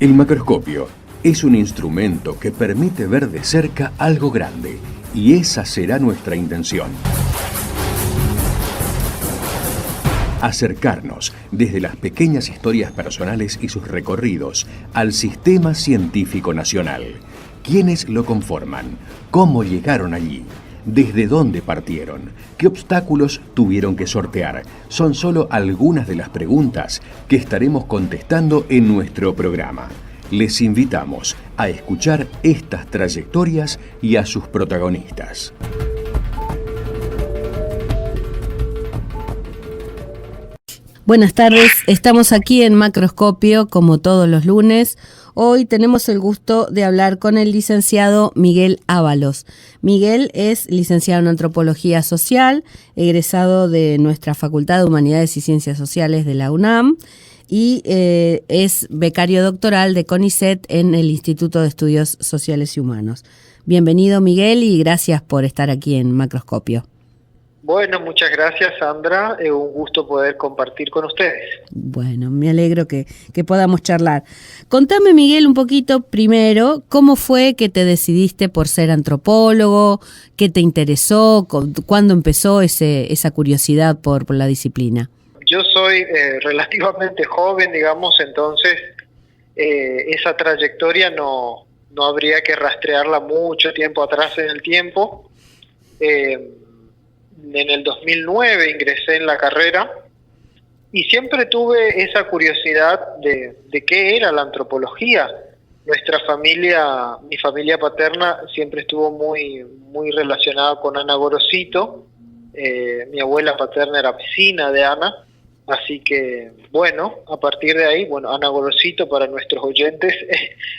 El macroscopio es un instrumento que permite ver de cerca algo grande, y esa será nuestra intención. Acercarnos desde las pequeñas historias personales y sus recorridos al sistema científico nacional. ¿Quiénes lo conforman? ¿Cómo llegaron allí? ¿Desde dónde partieron? ¿Qué obstáculos tuvieron que sortear? Son solo algunas de las preguntas que estaremos contestando en nuestro programa. Les invitamos a escuchar estas trayectorias y a sus protagonistas. Buenas tardes, estamos aquí en Macroscopio como todos los lunes. Hoy tenemos el gusto de hablar con el licenciado Miguel Ábalos. Miguel es licenciado en Antropología Social, egresado de nuestra Facultad de Humanidades y Ciencias Sociales de la UNAM y es becario doctoral de CONICET en el Instituto de Estudios Sociales y Humanos. Bienvenido, Miguel, y gracias por estar aquí en Macroscopio. Bueno, muchas gracias, Sandra. Es un gusto poder compartir con ustedes. Bueno, me alegro que podamos charlar. Contame, Miguel, un poquito primero, ¿cómo fue que te decidiste por ser antropólogo? ¿Qué te interesó? ¿Cuándo empezó esa curiosidad por la disciplina? Yo soy relativamente joven, digamos, entonces esa trayectoria no habría que rastrearla mucho tiempo atrás en el tiempo. En el 2009 ingresé en la carrera y siempre tuve esa curiosidad de qué era la antropología. Mi familia paterna siempre estuvo muy relacionada con Ana Gorosito. Mi abuela paterna era vecina de Ana, así que, bueno, a partir de ahí, Ana Gorosito, para nuestros oyentes,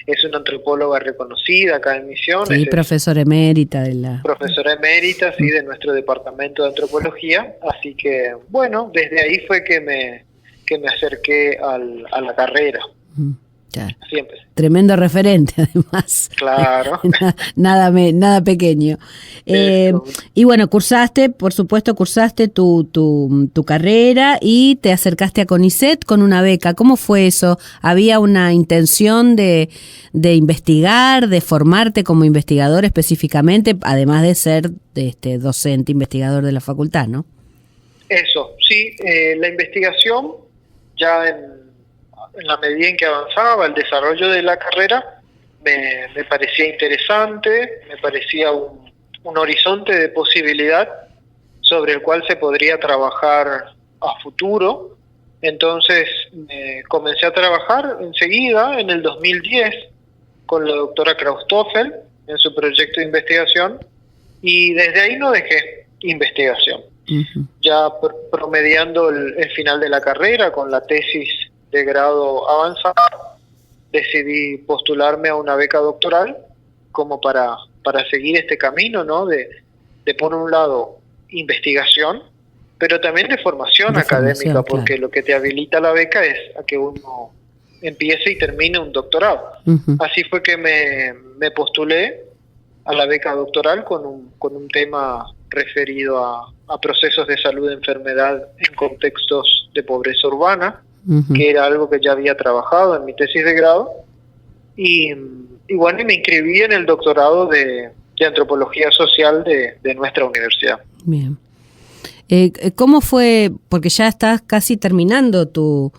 es una antropóloga reconocida acá en Misiones. Sí, profesora emérita de la... Profesora emérita, sí, de nuestro departamento de antropología, así que, bueno, desde ahí fue que me acerqué a la carrera. Claro. Siempre. Tremendo referente, además. Claro. Nada pequeño. Y bueno, por supuesto, cursaste tu carrera y te acercaste a CONICET con una beca. ¿Cómo fue eso? ¿Había una intención de investigar, de formarte como investigador específicamente, además de ser docente, investigador de la facultad, ¿no? Eso, sí. La investigación, ya en la medida en que avanzaba el desarrollo de la carrera, me parecía interesante, me parecía un horizonte de posibilidad sobre el cual se podría trabajar a futuro. Entonces comencé a trabajar enseguida, en el 2010, con la doctora Kraustoffel en su proyecto de investigación, y desde ahí no dejé investigación. Uh-huh. Ya promediando el final de la carrera, con la tesis de grado avanzado, decidí postularme a una beca doctoral como para seguir este camino, ¿no? De por un lado investigación, pero también de formación académica, porque claro, lo que te habilita la beca es a que uno empiece y termine un doctorado. Uh-huh. Así fue que me postulé a la beca doctoral con un tema referido a procesos de salud y enfermedad en contextos de pobreza urbana, uh-huh, que era algo que ya había trabajado en mi tesis de grado, y me inscribí en el doctorado de antropología social de nuestra universidad. Bien. ¿Cómo fue? Porque ya estás casi terminando tu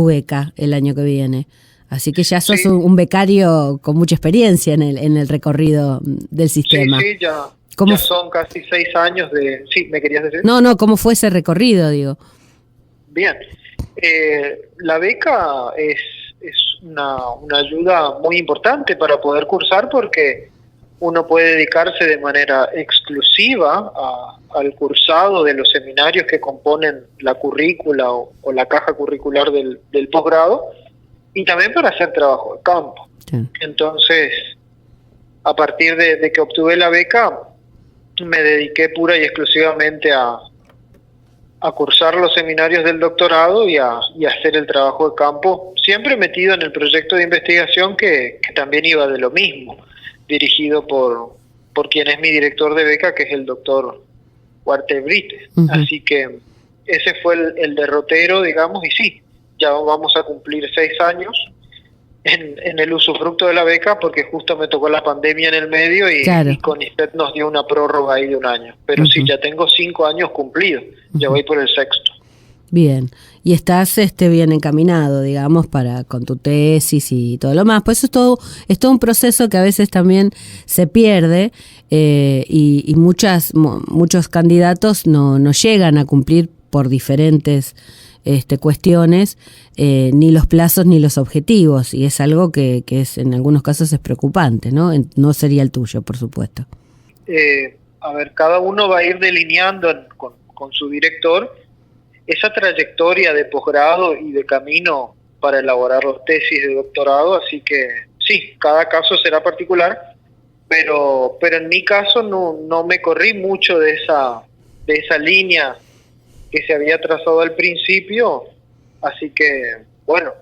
beca el año que viene, así que ya sos un becario con mucha experiencia en el recorrido del sistema. Sí, ya son casi 6 años de... Sí, ¿me querías decir? No, ¿cómo fue ese recorrido, digo? Bien. La beca es una ayuda muy importante para poder cursar, porque uno puede dedicarse de manera exclusiva al cursado de los seminarios que componen la currícula o la caja curricular del posgrado, y también para hacer trabajo de campo. Sí. Entonces, a partir de que obtuve la beca, me dediqué pura y exclusivamente a cursar los seminarios del doctorado y a hacer el trabajo de campo, siempre metido en el proyecto de investigación que también iba de lo mismo, dirigido por quien es mi director de beca, que es el doctor Huarte Brite. Uh-huh. Así que ese fue el derrotero, digamos, y sí, ya vamos a cumplir 6 años en el usufructo de la beca, porque justo me tocó la pandemia en el medio y, claro, y CONICET nos dio una prórroga ahí de 1 año. Pero sí, ya tengo 5 años cumplidos, ya voy por el 6º. Bien, y estás bien encaminado, digamos, con tu tesis y todo lo más. Pues eso es todo un proceso que a veces también se pierde, y muchos candidatos no llegan a cumplir por diferentes cuestiones, ni los plazos ni los objetivos, y es algo que es, en algunos casos es preocupante, ¿no? No sería el tuyo, por supuesto. A ver, cada uno va a ir delineando con su director esa trayectoria de posgrado y de camino para elaborar las tesis de doctorado, así que sí, cada caso será particular, pero en mi caso no me corrí mucho de esa línea que se había trazado al principio, así que bueno,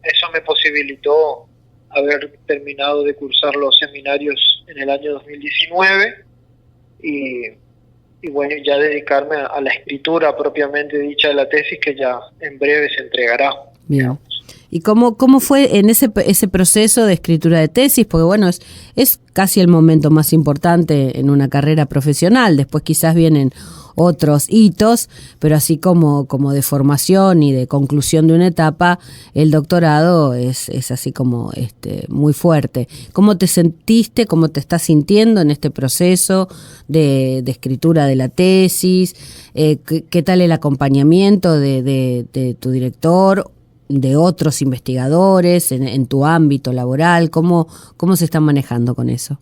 eso me posibilitó haber terminado de cursar los seminarios en el año 2019 y bueno, ya dedicarme a la escritura propiamente dicha de la tesis, que ya en breve se entregará. Bien. Digamos. ¿Y cómo fue en ese proceso de escritura de tesis? Porque bueno, es casi el momento más importante en una carrera profesional. Después quizás vienen otros hitos, pero así como de formación y de conclusión de una etapa, el doctorado es así como muy fuerte. ¿Cómo te sentiste, cómo te estás sintiendo en este proceso de escritura de la tesis? ¿Qué tal el acompañamiento de tu director, de otros investigadores en tu ámbito laboral? ¿Cómo se están manejando con eso?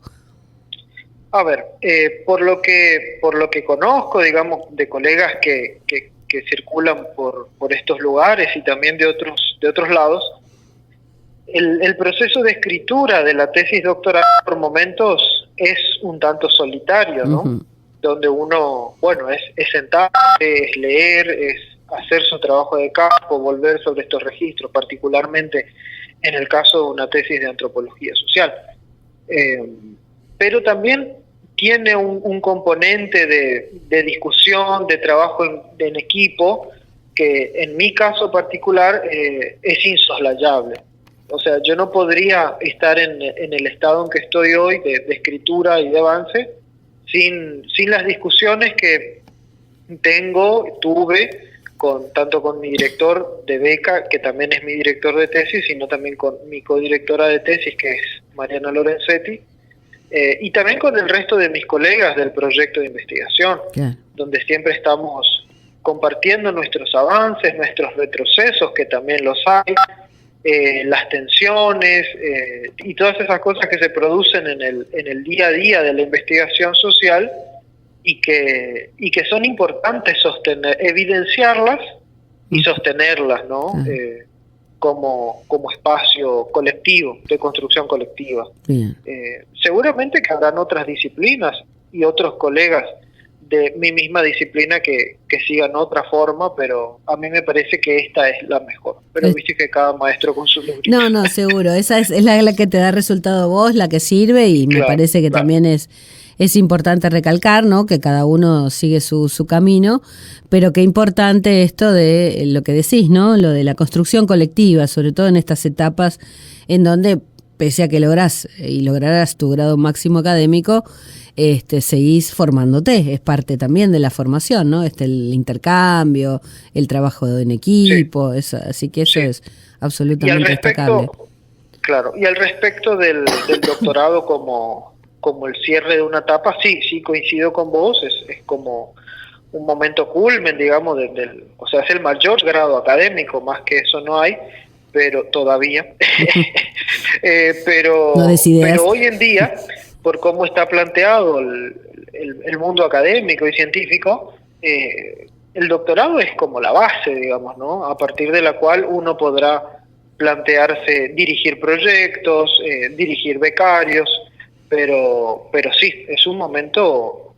A ver, por lo que conozco, digamos, de colegas que circulan por estos lugares y también de otros lados, el proceso de escritura de la tesis doctoral por momentos es un tanto solitario, ¿no? Uh-huh. Donde uno, bueno, es sentarse, es leer, es hacer su trabajo de campo, volver sobre estos registros, particularmente en el caso de una tesis de antropología social. Pero también tiene un componente de discusión, de trabajo en equipo, que en mi caso particular es insoslayable. O sea, yo no podría estar en el estado en que estoy hoy de escritura y de avance sin las discusiones que tuve tanto con mi director de beca, que también es mi director de tesis, sino también con mi codirectora de tesis, que es Mariana Lorenzetti, y también con el resto de mis colegas del proyecto de investigación, yeah, donde siempre estamos compartiendo nuestros avances, nuestros retrocesos, que también los hay, las tensiones y todas esas cosas que se producen en el día a día de la investigación social, y que son importantes evidenciarlas y sostenerlas, ¿no? Como espacio colectivo, de construcción colectiva. Seguramente que habrán otras disciplinas y otros colegas de mi misma disciplina que sigan otra forma, pero a mí me parece que esta es la mejor. Pero viste que cada maestro con su librito. No, seguro, esa es la que te da resultado a vos, la que sirve, y me parece que también es importante recalcar, ¿no?, que cada uno sigue su camino, pero qué importante esto de lo que decís, ¿no?, lo de la construcción colectiva, sobre todo en estas etapas en donde, pese a que lograrás tu grado máximo académico, seguís formándote, es parte también de la formación, ¿no?, el intercambio, el trabajo en equipo, sí, así que eso es absolutamente destacable. Claro, y al respecto del doctorado como el cierre de una etapa, sí coincido con vos, es como un momento culmen, digamos, o sea, es el mayor grado académico, más que eso no hay, pero todavía, pero hoy en día, por cómo está planteado el mundo académico y científico, el doctorado es como la base, digamos, ¿no?, a partir de la cual uno podrá plantearse dirigir proyectos, dirigir becarios, pero sí, es un momento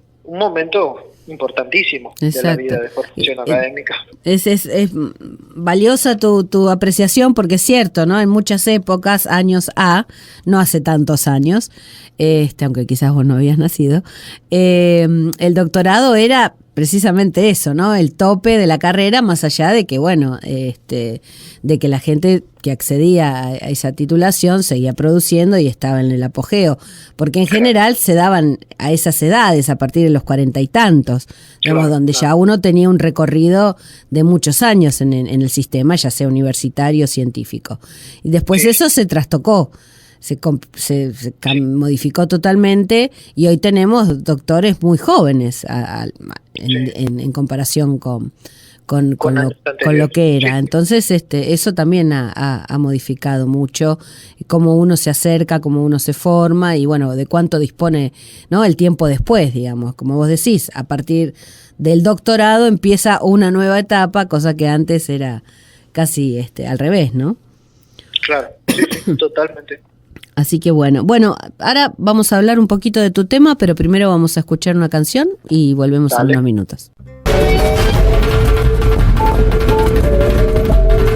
importantísimo. Exacto. De la vida de formación académica. Es valiosa tu apreciación, porque es cierto, ¿no? En muchas épocas, años no hace tantos años, aunque quizás vos no habías nacido, el doctorado era precisamente eso, ¿no? El tope de la carrera, más allá de que, bueno, de que la gente que accedía a esa titulación seguía produciendo y estaba en el apogeo, porque en general se daban a esas edades, a partir de los 40 y tantos, digamos, donde ya uno tenía un recorrido de muchos años en el sistema, ya sea universitario o científico. Y después eso se trastocó. Se modificó totalmente y hoy tenemos doctores muy jóvenes en comparación con lo que era. Entonces eso también ha modificado mucho cómo uno se acerca, cómo uno se forma y bueno, de cuánto dispone, ¿no? El tiempo después, digamos, como vos decís, a partir del doctorado empieza una nueva etapa, cosa que antes era casi al revés, ¿no? Claro, sí, totalmente. Así que bueno, ahora vamos a hablar un poquito de tu tema, pero primero vamos a escuchar una canción y volvemos en unos minutos.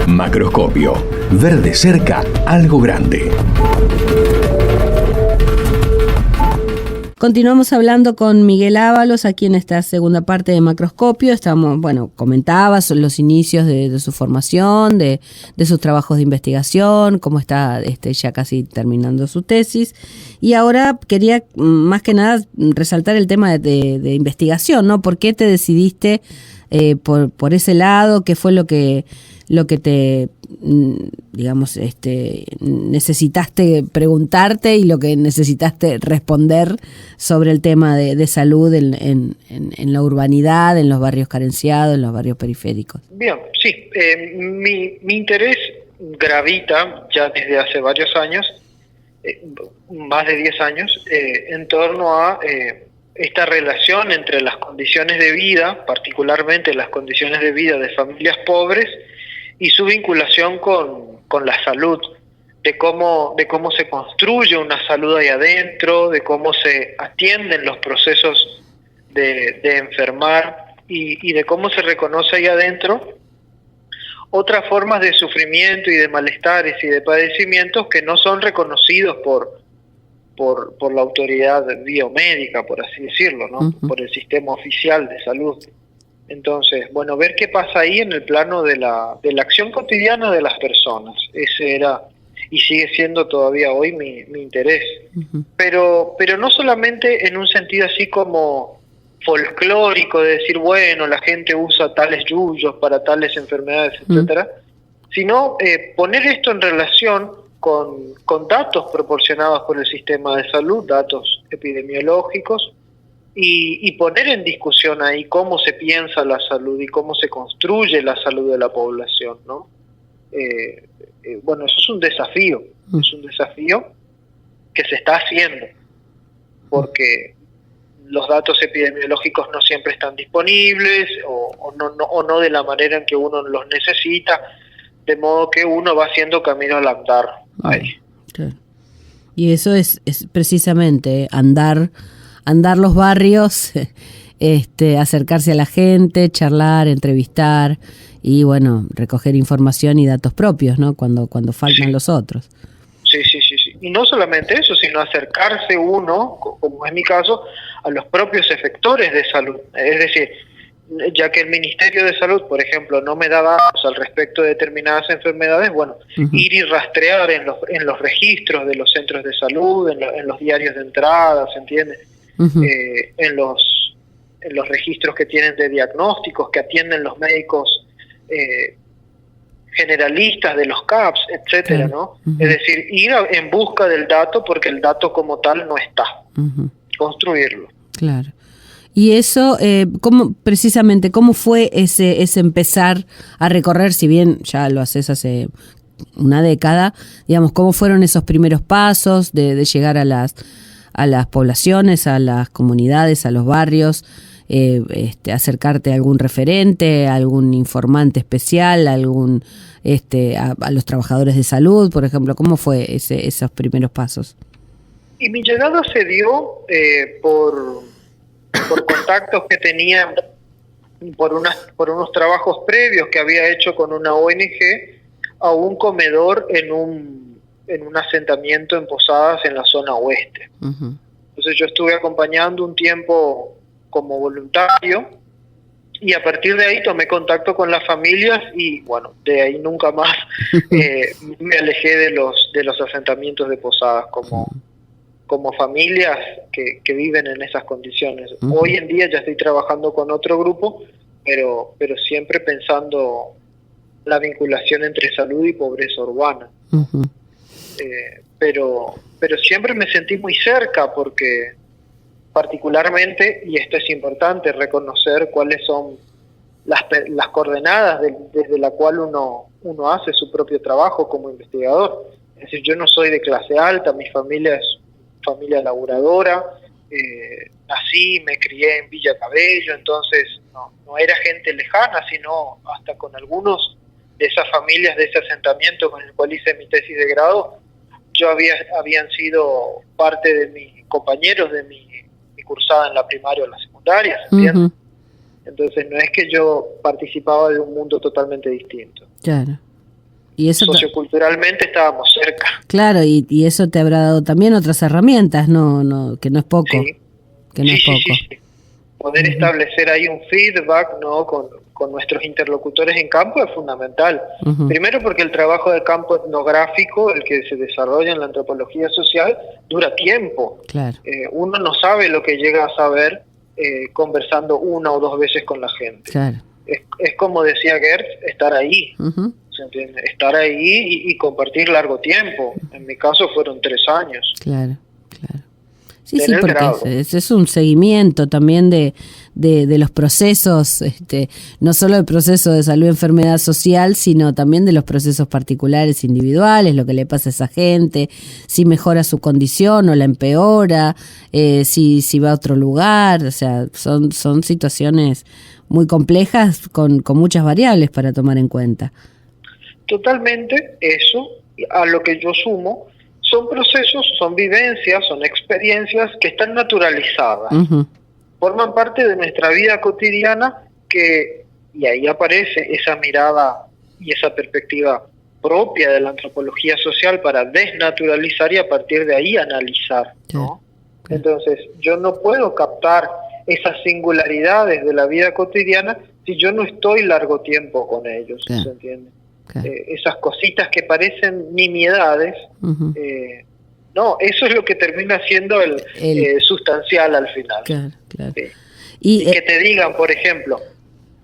Macroscopio. Ver de cerca algo grande. Continuamos hablando con Miguel Ábalos aquí en esta segunda parte de Macroscopio. Estamos, comentabas los inicios de su formación, de sus trabajos de investigación, cómo está ya casi terminando su tesis. Y ahora quería más que nada resaltar el tema de investigación, ¿no? ¿Por qué te decidiste por ese lado? ¿Qué fue lo que te, digamos, necesitaste preguntarte y lo que necesitaste responder sobre el tema de salud en la urbanidad, en los barrios carenciados, en los barrios periféricos? Bien, sí. Mi interés gravita ya desde hace varios años, más de 10 años, en torno a esta relación entre las condiciones de vida, particularmente las condiciones de vida de familias pobres, y su vinculación con la salud, de cómo se construye una salud ahí adentro, de cómo se atienden los procesos de enfermar y de cómo se reconoce ahí adentro otras formas de sufrimiento y de malestares y de padecimientos que no son reconocidos por la autoridad biomédica, por así decirlo, ¿no? Uh-huh. Por el sistema oficial de salud. Entonces, ver qué pasa ahí en el plano de la acción cotidiana de las personas. Ese era y sigue siendo todavía hoy mi interés. Uh-huh. Pero no solamente en un sentido así como folclórico de decir, la gente usa tales yuyos para tales enfermedades, etcétera, sino poner esto en relación con datos proporcionados por el sistema de salud, datos epidemiológicos, y poner en discusión ahí cómo se piensa la salud y cómo se construye la salud de la población, ¿no? Eso es un desafío que se está haciendo, porque los datos epidemiológicos no siempre están disponibles o no de la manera en que uno los necesita, de modo que uno va haciendo camino al andar ahí. Claro. Y eso es precisamente andar los barrios, acercarse a la gente, charlar, entrevistar y recoger información y datos propios, ¿no? Cuando faltan los otros. Sí. Y no solamente eso, sino acercarse uno, como es mi caso, a los propios efectores de salud. Es decir, ya que el Ministerio de Salud, por ejemplo, no me da datos al respecto de determinadas enfermedades, uh-huh. Ir y rastrear en los registros de los centros de salud, en los diarios de entrada, ¿se entiende? Uh-huh. En los registros que tienen de diagnósticos que atienden los médicos generalistas de los CAPS, etcétera, ¿no? Uh-huh. Es decir, ir en busca del dato porque el dato como tal no está. Uh-huh. Construirlo. Claro. Y eso, ¿cómo fue ese empezar a recorrer, si bien ya lo haces hace una década, digamos, cómo fueron esos primeros pasos de llegar a las poblaciones, a las comunidades, a los barrios, acercarte a algún referente, a algún informante especial, a los trabajadores de salud, por ejemplo? ¿Cómo fue esos primeros pasos? Y mi llegada se dio por contactos que tenía, por unos trabajos previos que había hecho con una ONG a un comedor en un asentamiento en Posadas en la zona oeste. Uh-huh. Entonces yo estuve acompañando un tiempo como voluntario Y a partir de ahí tomé contacto con las familias y bueno, de ahí nunca más me alejé de los asentamientos de posadas como familias que viven en esas condiciones. Hoy en día ya estoy trabajando con otro grupo, pero siempre pensando la vinculación entre salud y pobreza urbana. Pero siempre me sentí muy cerca porque particularmente, y esto es importante, reconocer cuáles son las coordenadas desde la cual uno hace su propio trabajo como investigador. Es decir, yo no soy de clase alta, mi familia es familia laburadora, nací, me crié en Villa Cabello, entonces no era gente lejana, sino hasta con algunos de esas familias de ese asentamiento con el cual hice mi tesis de grado, habían sido parte de mis compañeros de mi cursada en la primaria o en la secundaria, ¿entiendes? Entonces no es que yo participaba de un mundo totalmente distinto. Claro. Y eso socioculturalmente estábamos cerca. Claro, y eso te habrá dado también otras herramientas, que no es poco. Sí. Que no es poco. Sí. Poder establecer ahí un feedback, ¿no? con nuestros interlocutores en campo es fundamental. Primero porque el trabajo de campo etnográfico, el que se desarrolla en la antropología social, dura tiempo. Claro. Uno no sabe lo que llega a saber conversando una o dos veces con la gente. Claro. Es como decía Gertz, estar ahí. ¿Se entiende? Estar ahí y compartir largo tiempo. En mi caso fueron 3 años. Claro. Sí, porque es un seguimiento también de los procesos, no solo el proceso de salud y enfermedad social, sino también de los procesos particulares individuales, lo que le pasa a esa gente, si mejora su condición o la empeora, si va a otro lugar. O sea, son situaciones muy complejas con muchas variables para tomar en cuenta. Totalmente, eso, a lo que yo sumo, son procesos, son vivencias, son experiencias que están naturalizadas, forman parte de nuestra vida cotidiana y ahí aparece esa mirada y esa perspectiva propia de la antropología social para desnaturalizar y a partir de ahí analizar, ¿no? Entonces, yo no puedo captar esas singularidades de la vida cotidiana si yo no estoy largo tiempo con ellos, ¿se entiende? Esas cositas que parecen nimiedades, no, eso es lo que termina siendo el sustancial al final. Claro. Sí. Y que te digan, por ejemplo,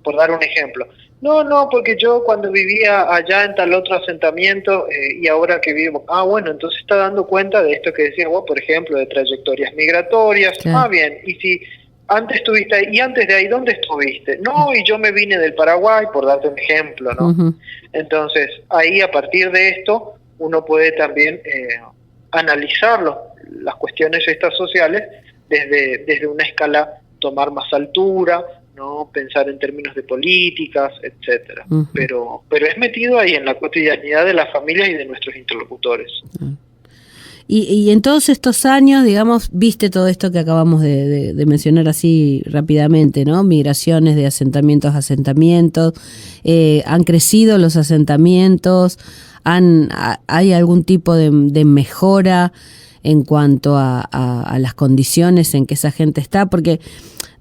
por dar un ejemplo, no, porque yo cuando vivía allá en tal otro asentamiento y ahora que vivo, bueno, entonces está dando cuenta de esto que decías vos, por ejemplo, de trayectorias migratorias. Bien, y si antes estuviste ahí, y antes de ahí, ¿dónde estuviste? No, y yo me vine del Paraguay, por darte un ejemplo, ¿no? Entonces, ahí a partir de esto, uno puede también analizar las cuestiones estas sociales desde una escala, tomar más altura, ¿no? Pensar en términos de políticas, etcétera. Pero es metido ahí en la cotidianidad de las familias y de nuestros interlocutores. Y en todos estos años, digamos, viste todo esto que acabamos de mencionar así rápidamente, ¿no? Migraciones de asentamientos a asentamientos, han crecido los asentamientos, hay algún tipo de mejora en cuanto a las condiciones en que esa gente está, porque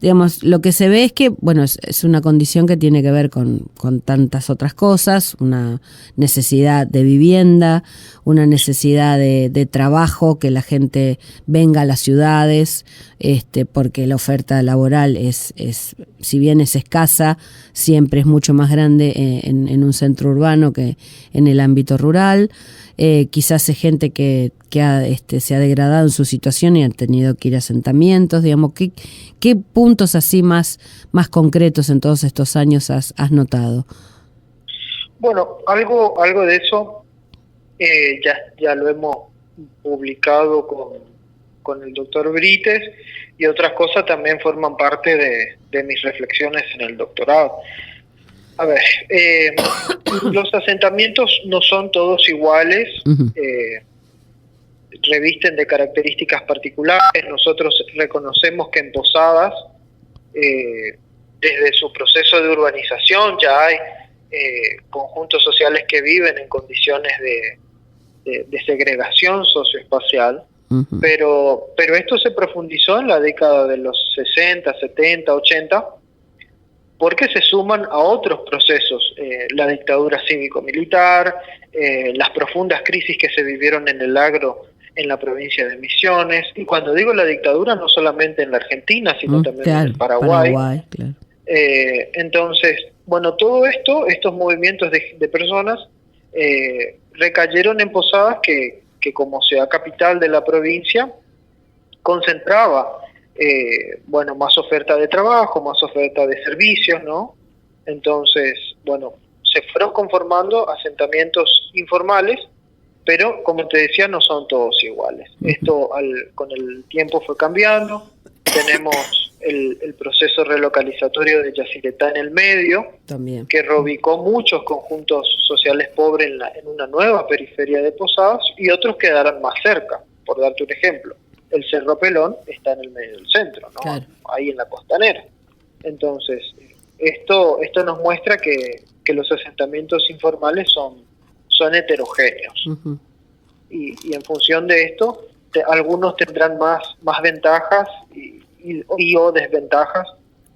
digamos, lo que se ve es que, bueno, es una condición que tiene que ver con tantas otras cosas, una necesidad de vivienda, una necesidad de trabajo, que la gente venga a las ciudades, porque la oferta laboral es, si bien es escasa, siempre es mucho más grande en un centro urbano que en el ámbito rural. Quizás es gente que se ha degradado en su situación y han tenido que ir a asentamientos, digamos, ¿qué puntos así más concretos en todos estos años has notado? Bueno, algo de eso ya lo hemos publicado con el doctor Brites, y otras cosas también forman parte de mis reflexiones en el doctorado. A ver, los asentamientos no son todos iguales, revisten de características particulares. Nosotros reconocemos que en Posadas, desde su proceso de urbanización, ya hay conjuntos sociales que viven en condiciones de segregación socioespacial, pero esto se profundizó en la década de los 60, 70, 80, porque se suman a otros procesos, la dictadura cívico-militar, las profundas crisis que se vivieron en el agro en la provincia de Misiones, y cuando digo la dictadura no solamente en la Argentina, sino también en el Paraguay. Claro. Entonces, bueno, todo esto, estos movimientos de personas recayeron en Posadas que como ciudad capital de la provincia concentraba bueno, más oferta de trabajo, más oferta de servicios, ¿no? Entonces, bueno, se fueron conformando asentamientos informales, pero como te decía, no son todos iguales. Esto con el tiempo fue cambiando. Tenemos el proceso relocalizatorio de Yacyretá en el medio, también, que reubicó muchos conjuntos sociales pobres en una nueva periferia de Posadas, y otros quedaron más cerca. Por darte un ejemplo, el Cerro Pelón está en el medio del centro, ¿no? Claro. Ahí en la costanera. Entonces, esto nos muestra que los asentamientos informales son heterogéneos. Uh-huh. Y en función de esto, algunos tendrán más ventajas y o desventajas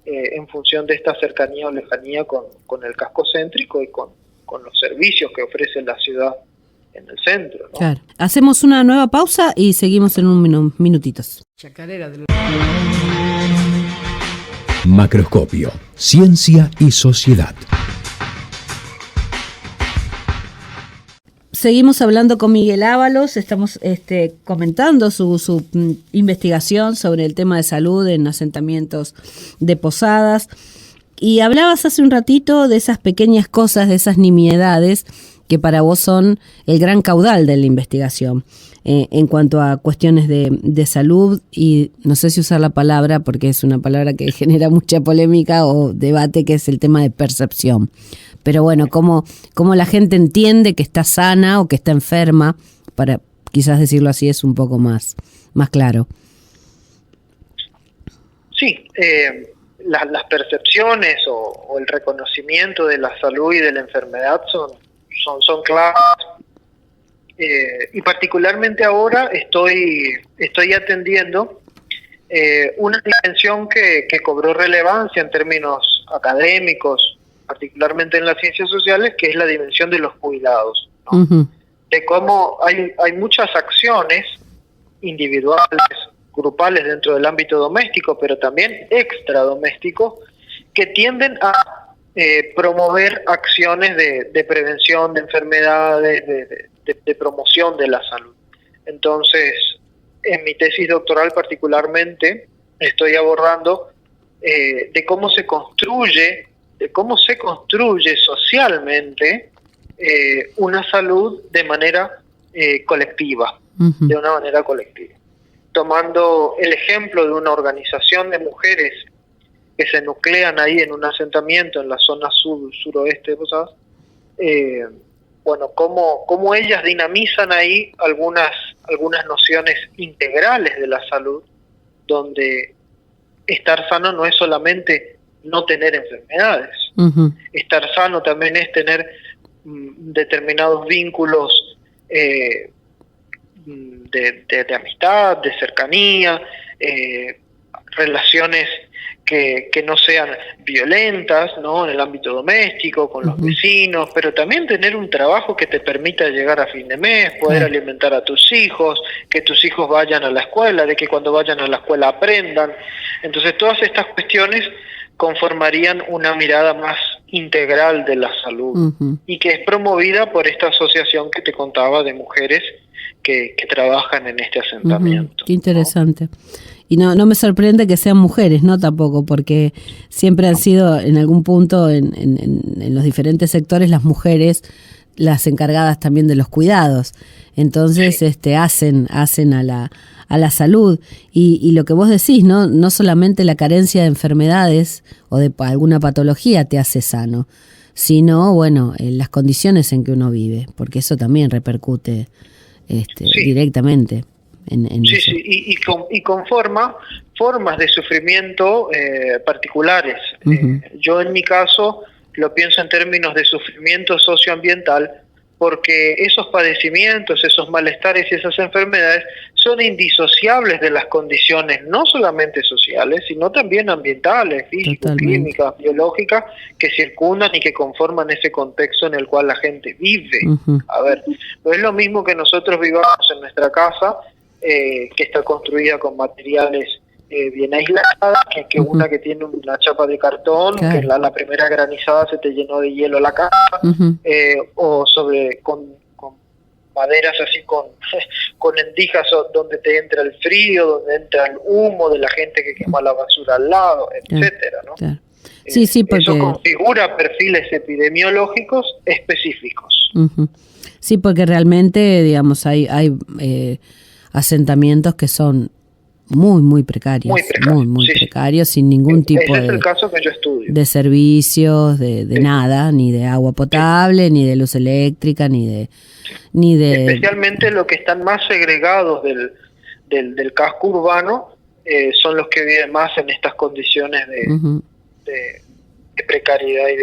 en función de esta cercanía o lejanía con el casco céntrico y con los servicios que ofrece la ciudad en el centro, ¿no? Claro. Hacemos una nueva pausa y seguimos en minutitos. Macroscopio, ciencia y sociedad. Seguimos hablando con Miguel Ábalos, estamos comentando su investigación sobre el tema de salud en asentamientos de Posadas, y hablabas hace un ratito de esas pequeñas cosas, de esas nimiedades que para vos son el gran caudal de la investigación en cuanto a cuestiones de salud, y no sé si usar la palabra porque es una palabra que genera mucha polémica o debate, que es el tema de percepción. Pero bueno, cómo la gente entiende que está sana o que está enferma, para quizás decirlo así es un poco más claro. Sí, las percepciones o el reconocimiento de la salud y de la enfermedad son claves. Y particularmente ahora estoy atendiendo una dimensión que cobró relevancia en términos académicos, particularmente en las ciencias sociales, que es la dimensión de los cuidados, ¿no? Uh-huh. De cómo hay muchas acciones individuales, grupales dentro del ámbito doméstico, pero también extradoméstico, que tienden a promover acciones de prevención de enfermedades, de promoción de la salud. Entonces, en mi tesis doctoral particularmente, estoy abordando de cómo se construye socialmente una salud de manera colectiva, uh-huh. De una manera colectiva. Tomando el ejemplo de una organización de mujeres que se nuclean ahí en un asentamiento en la zona suroeste de Posadas, bueno, cómo ellas dinamizan ahí algunas nociones integrales de la salud, donde estar sano no es solamente no tener enfermedades. Uh-huh. Estar sano también es tener determinados vínculos de amistad, de cercanía, relaciones que no sean violentas, ¿no? En el ámbito doméstico, con los vecinos, pero también tener un trabajo que te permita llegar a fin de mes, poder alimentar a tus hijos, que tus hijos vayan a la escuela, de que cuando vayan a la escuela aprendan. Entonces todas estas cuestiones conformarían una mirada más integral de la salud, y que es promovida por esta asociación que te contaba de mujeres que trabajan en este asentamiento. Qué interesante, ¿no? Y no me sorprende que sean mujeres, ¿no? Tampoco, porque siempre han sido en algún punto en los diferentes sectores las mujeres las encargadas también de los cuidados. Entonces, sí. hacen a la salud. Y lo que vos decís, no solamente la carencia de enfermedades o de alguna patología te hace sano, sino, bueno, las condiciones en que uno vive, porque eso también repercute sí. Directamente. Sí, sí, y con formas de sufrimiento particulares. Uh-huh. Yo en mi caso lo pienso en términos de sufrimiento socioambiental, porque esos padecimientos, esos malestares y esas enfermedades son indisociables de las condiciones no solamente sociales, sino también ambientales, físicas, químicas, biológicas, que circundan y que conforman ese contexto en el cual la gente vive. A ver, no es lo mismo que nosotros vivamos en nuestra casa, que está construida con materiales bien aislada, que una que tiene una chapa de cartón, claro, que la primera granizada se te llenó de hielo la casa, o con maderas así con endijas donde te entra el frío, donde entra el humo de la gente que quema la basura al lado, etcétera, ¿no? Claro. Sí, porque eso configura perfiles epidemiológicos específicos. Sí, porque realmente, digamos, hay asentamientos que son muy precarios, muy precarios, sin ningún tipo ese es el caso que yo estudio. De servicios, de nada, ni de agua potable, ni de luz eléctrica, ni de especialmente los que están más segregados del casco urbano, son los que viven más en estas condiciones de precariedad y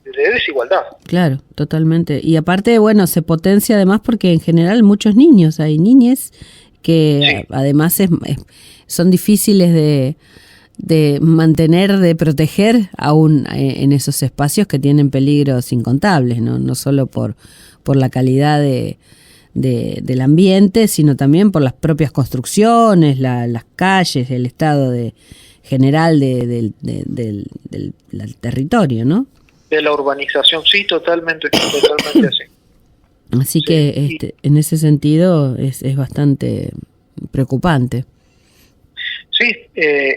de desigualdad. Claro, totalmente. Y aparte, bueno, se potencia además porque en general muchos niños, hay niñes que además son difíciles de mantener, de proteger aún en esos espacios que tienen peligros incontables, no solo por la calidad del ambiente, sino también por las propias construcciones, las calles, el estado general del territorio, ¿no? De la urbanización, sí, totalmente así. Así que en ese sentido es bastante preocupante. Sí,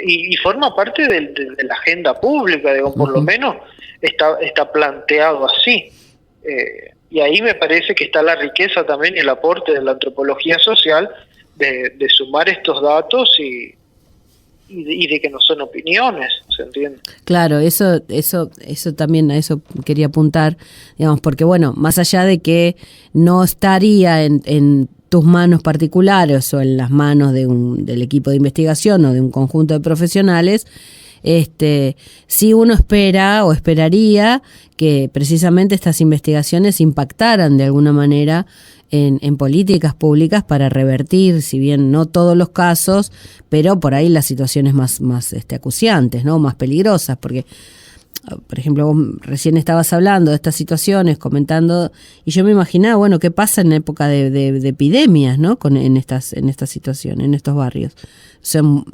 y forma parte de la agenda pública, digo, por lo menos está planteado así. Y ahí me parece que está la riqueza también y el aporte de la antropología social de sumar estos datos y de que no son opiniones, ¿se entiende? Claro, eso también, a eso quería apuntar, digamos, porque bueno, más allá de que no estaría en tus manos particulares o en las manos del equipo de investigación o de un conjunto de profesionales, sí uno espera o esperaría que precisamente estas investigaciones impactaran de alguna manera en políticas públicas para revertir, si bien no todos los casos, pero por ahí las situaciones más acuciantes, ¿no? Más peligrosas, porque, por ejemplo, vos recién estabas hablando de estas situaciones, comentando, y yo me imaginaba, bueno, qué pasa en época de epidemias, ¿no? En estas situaciones, en estos barrios. Son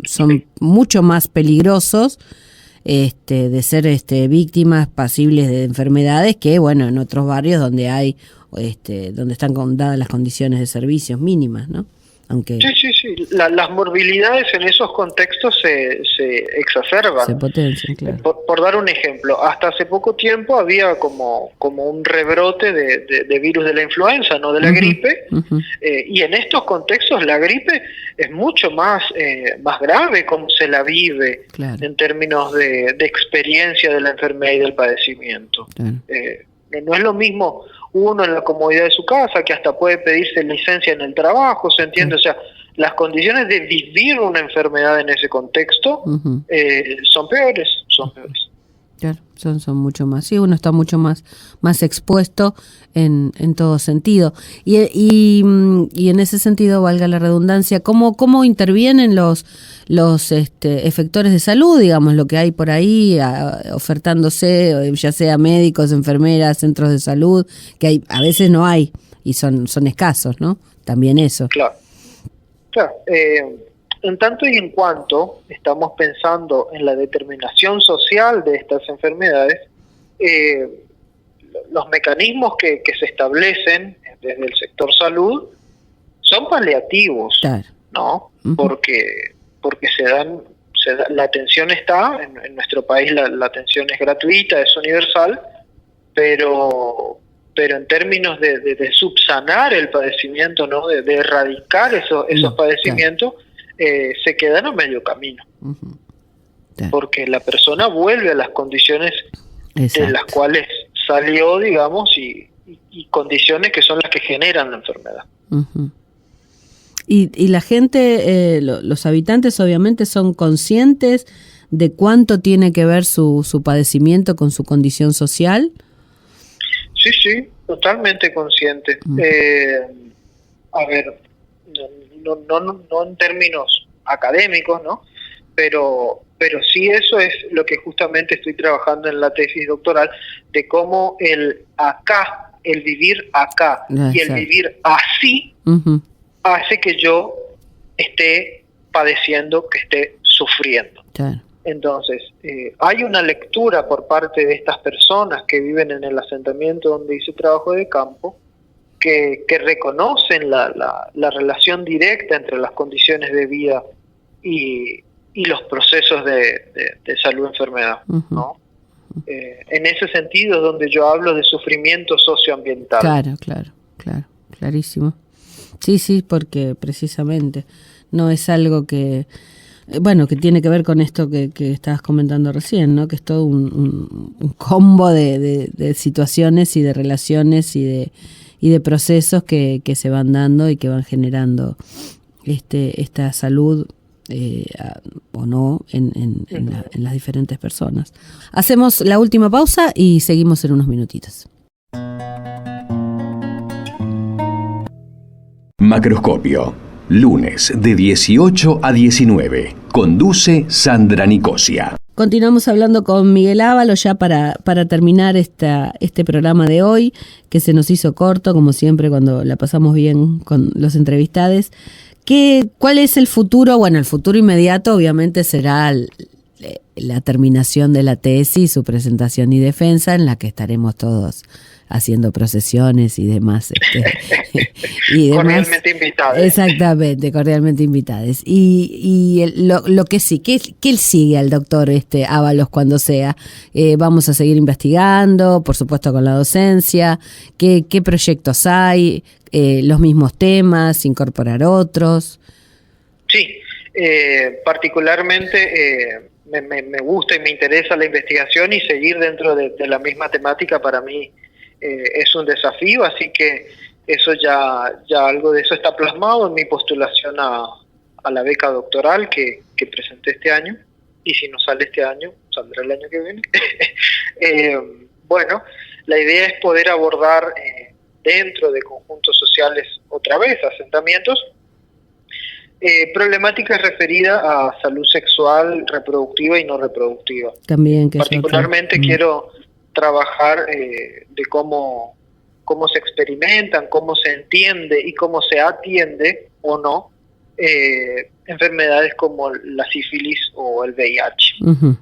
mucho más peligrosos de ser víctimas pasibles de enfermedades que, bueno, en otros barrios donde hay donde están dadas las condiciones de servicios mínimas, ¿no? Aunque sí. Las morbilidades en esos contextos se exacerban. Se potencian, claro. Por dar un ejemplo, hasta hace poco tiempo había como un rebrote de virus de la influenza, no de la gripe, y en estos contextos la gripe es mucho más grave como se la vive, claro, en términos de experiencia de la enfermedad y del padecimiento. Claro. No es lo mismo uno en la comodidad de su casa, que hasta puede pedirse licencia en el trabajo, ¿se entiende? O sea, las condiciones de vivir una enfermedad en ese contexto son peores. Claro, son mucho más. Sí, uno está mucho más expuesto en todo sentido. Y en ese sentido, valga la redundancia, ¿cómo intervienen los efectores de salud, digamos, lo que hay por ahí ofertándose, ya sea médicos, enfermeras, centros de salud, que a veces no hay y son escasos, ¿no? También eso. Claro. En tanto y en cuanto estamos pensando en la determinación social de estas enfermedades, los mecanismos que se establecen desde el sector salud son paliativos, claro, ¿no? Porque la atención está, en nuestro país la atención es gratuita, es universal, pero en términos de subsanar el padecimiento, ¿no? De erradicar esos padecimientos, claro, se quedan a medio camino. Claro. Porque la persona vuelve a las condiciones, exacto, de las cuales salió, digamos, y condiciones que son las que generan la enfermedad. Y la gente, los habitantes obviamente son conscientes de cuánto tiene que ver su padecimiento con su condición social. Sí, totalmente consciente. A ver, no en términos académicos, ¿no? Pero sí, eso es lo que justamente estoy trabajando en la tesis doctoral, de cómo el acá, el vivir acá y el vivir así hace que yo esté padeciendo, que esté sufriendo. Claro. Entonces, hay una lectura por parte de estas personas que viven en el asentamiento donde hice trabajo de campo, que reconocen la relación directa entre las condiciones de vida y los procesos de salud-enfermedad, ¿no? En ese sentido es donde yo hablo de sufrimiento socioambiental. Claro, clarísimo. Sí, porque precisamente no es algo que, que tiene que ver con esto que estabas comentando recién, ¿no? Que es todo un combo de situaciones y de relaciones y de procesos que se van dando y que van generando esta salud o no en las diferentes personas. Hacemos la última pausa y seguimos en unos minutitos. Macroscopio, lunes de 18 a 19. Conduce Sandra Nicosia. Continuamos hablando con Miguel Ábalos ya para terminar este programa de hoy, que se nos hizo corto, como siempre, cuando la pasamos bien con los entrevistados. ¿Cuál es el futuro? Bueno, el futuro inmediato obviamente será la terminación de la tesis, su presentación y defensa, en la que estaremos todos haciendo procesiones y demás. Cordialmente invitados. Exactamente, cordialmente invitados. Y lo que sí, ¿qué él sigue al doctor Ábalos cuando sea? Vamos a seguir investigando, por supuesto con la docencia. ¿Qué proyectos hay? Los mismos temas, incorporar otros. Sí, particularmente me gusta y me interesa la investigación, y seguir dentro de la misma temática para mí es un desafío, así que eso ya algo de eso está plasmado en mi postulación a la beca doctoral que presenté este año, y si no sale este año, saldrá el año que viene. Bueno, la idea es poder abordar dentro de conjuntos sociales, otra vez, asentamientos, problemáticas referidas a salud sexual, reproductiva y no reproductiva. También, que particularmente quiero trabajar de cómo se experimentan, cómo se entiende y cómo se atiende o no enfermedades como la sífilis o el VIH. Uh-huh.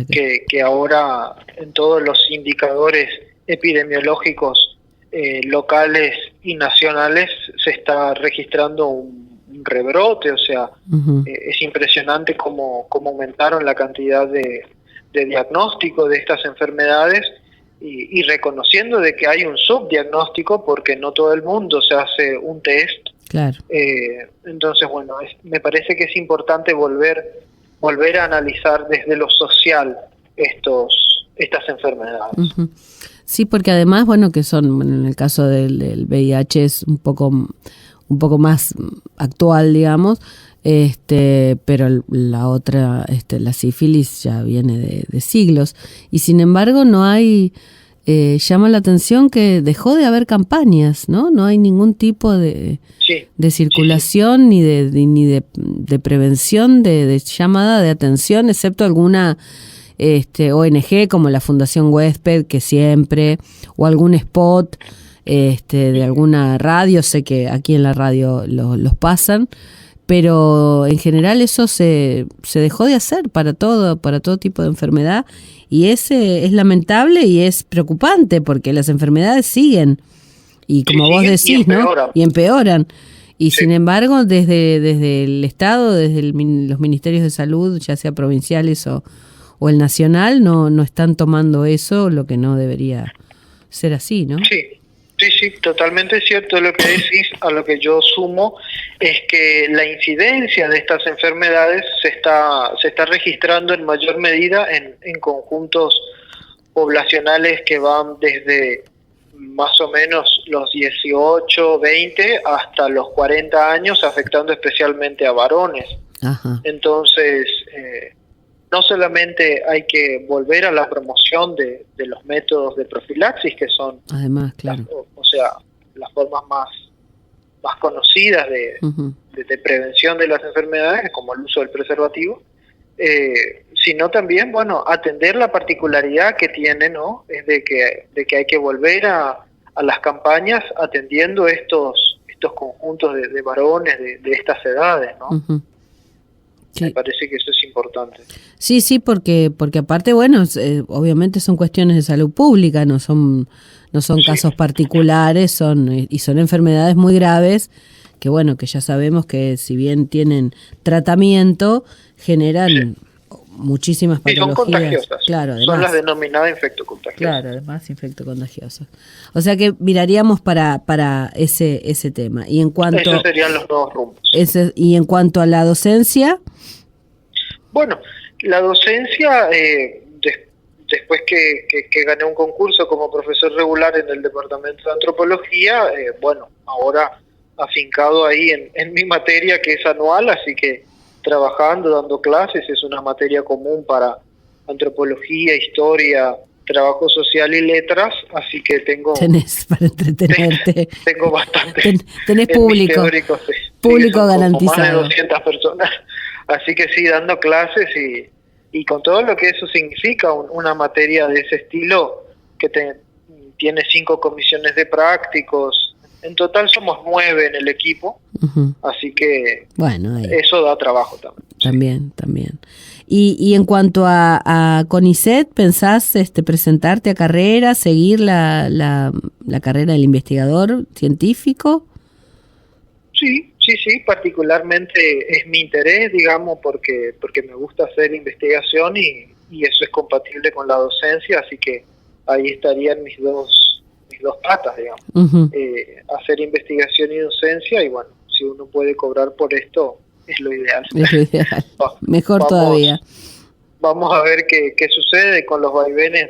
Que ahora en todos los indicadores epidemiológicos locales y nacionales se está registrando un rebrote, o sea, uh-huh. Es impresionante cómo aumentaron la cantidad de diagnóstico de estas enfermedades, y reconociendo de que hay un subdiagnóstico porque no todo el mundo se hace un test. Claro. Entonces, bueno, me parece que es importante volver a analizar desde lo social estas enfermedades. Uh-huh. Sí, porque además, bueno, que son, en el caso del VIH es un poco más actual, digamos, pero la otra, la sífilis ya viene de siglos, y sin embargo no hay, llama la atención que dejó de haber campañas, ¿no? No hay ningún tipo de circulación, sí. ni de prevención, de llamada de atención, excepto alguna ONG como la Fundación Huésped, que siempre, o algún spot de alguna radio, sé que aquí en la radio los pasan, pero en general eso se dejó de hacer para todo tipo de enfermedad, y es lamentable y es preocupante porque las enfermedades siguen, y como vos decís, ¿no? Y empeoran. Y sí. Sin embargo, desde el Estado, desde los ministerios de salud, ya sea provinciales o el nacional, no están tomando eso, lo que no debería ser así, ¿no? Sí, totalmente cierto lo que decís. A lo que yo sumo es que la incidencia de estas enfermedades se está registrando en mayor medida en conjuntos poblacionales que van desde más o menos los 18, 20 hasta los 40 años, afectando especialmente a varones. Ajá. Entonces, no solamente hay que volver a la promoción de los métodos de profilaxis, que son, además, claro, o sea, las formas más conocidas de prevención de las enfermedades, como el uso del preservativo, sino también, bueno, atender la particularidad que tiene, ¿no? Es de que hay que volver a las campañas atendiendo estos conjuntos de varones de estas edades, ¿no? Sí. Me parece que eso es importante. Sí, porque aparte, bueno, obviamente son cuestiones de salud pública, no son casos particulares, son enfermedades muy graves que, bueno, que ya sabemos que si bien tienen tratamiento, generan muchísimas patologías. Son contagiosas. Claro, además, son las denominadas infectocontagiosas. Claro, además infectocontagiosos. O sea que miraríamos para ese tema. Y en cuanto, esos serían los nuevos rumbos. Y en cuanto a la docencia. Bueno, la docencia, después que gané un concurso como profesor regular en el departamento de antropología, bueno, ahora afincado ahí en mi materia, que es anual, así que trabajando, dando clases, es una materia común para antropología, historia, trabajo social y letras, así que tenés para entretenerte. Tengo bastante. Tenés público. Público garantizado. Más de 200 personas. Así que sí, dando clases y con todo lo que eso significa, una materia de ese estilo que tiene 5 comisiones de prácticos. En total somos 9 en el equipo, así que bueno, eso da trabajo también. También. Y en cuanto a CONICET, ¿pensás presentarte a carrera, seguir la carrera del investigador científico? Sí, particularmente es mi interés, digamos, porque me gusta hacer investigación y eso es compatible con la docencia, así que ahí estarían mis dos patas, digamos, hacer investigación y docencia, y bueno, si uno puede cobrar por esto, es lo ideal. Es lo ideal. Mejor todavía. Vamos a ver qué sucede con los vaivenes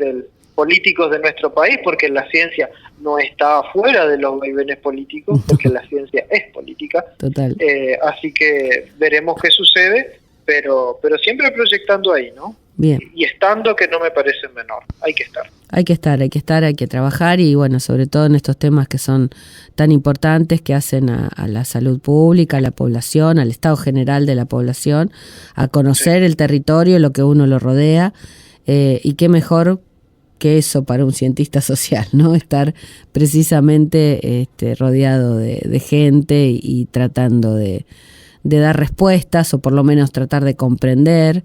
políticos de nuestro país, porque la ciencia no está afuera de los vaivenes políticos, porque la ciencia es política. Total. Así que veremos qué sucede, pero siempre proyectando ahí, ¿no? Bien. Y estando, que no me parece menor, hay que estar. Hay que trabajar y, bueno, sobre todo en estos temas que son tan importantes, que hacen a la salud pública, a la población, al estado general de la población, a conocer el territorio, lo que uno lo rodea, y qué mejor que eso para un cientista social, ¿no? Estar precisamente rodeado de gente y tratando de dar respuestas, o por lo menos tratar de comprender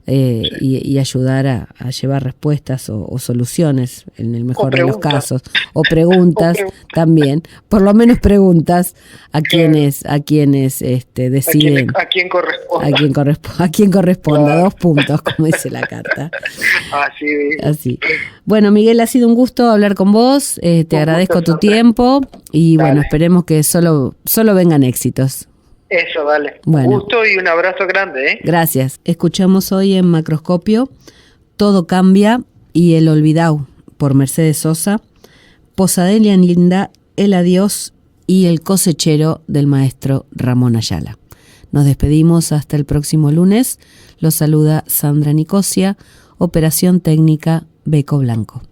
y ayudar a llevar respuestas o soluciones en el mejor de los casos, o preguntas también, por lo menos preguntas a quienes deciden, a quien corresponda, a quien corresponda, 2 puntos, como dice la carta. Así. Bueno, Miguel, ha sido un gusto hablar con vos, te agradezco tu tiempo y bueno, esperemos que solo vengan éxitos. Eso, dale. Bueno. Un gusto y un abrazo grande. Gracias. Escuchamos hoy en Macroscopio Todo cambia y El olvidau, por Mercedes Sosa, Posadelia en Linda, El adiós y El cosechero, del maestro Ramón Ayala. Nos despedimos hasta el próximo lunes. Los saluda Sandra Nicosia, operación técnica Beco Blanco.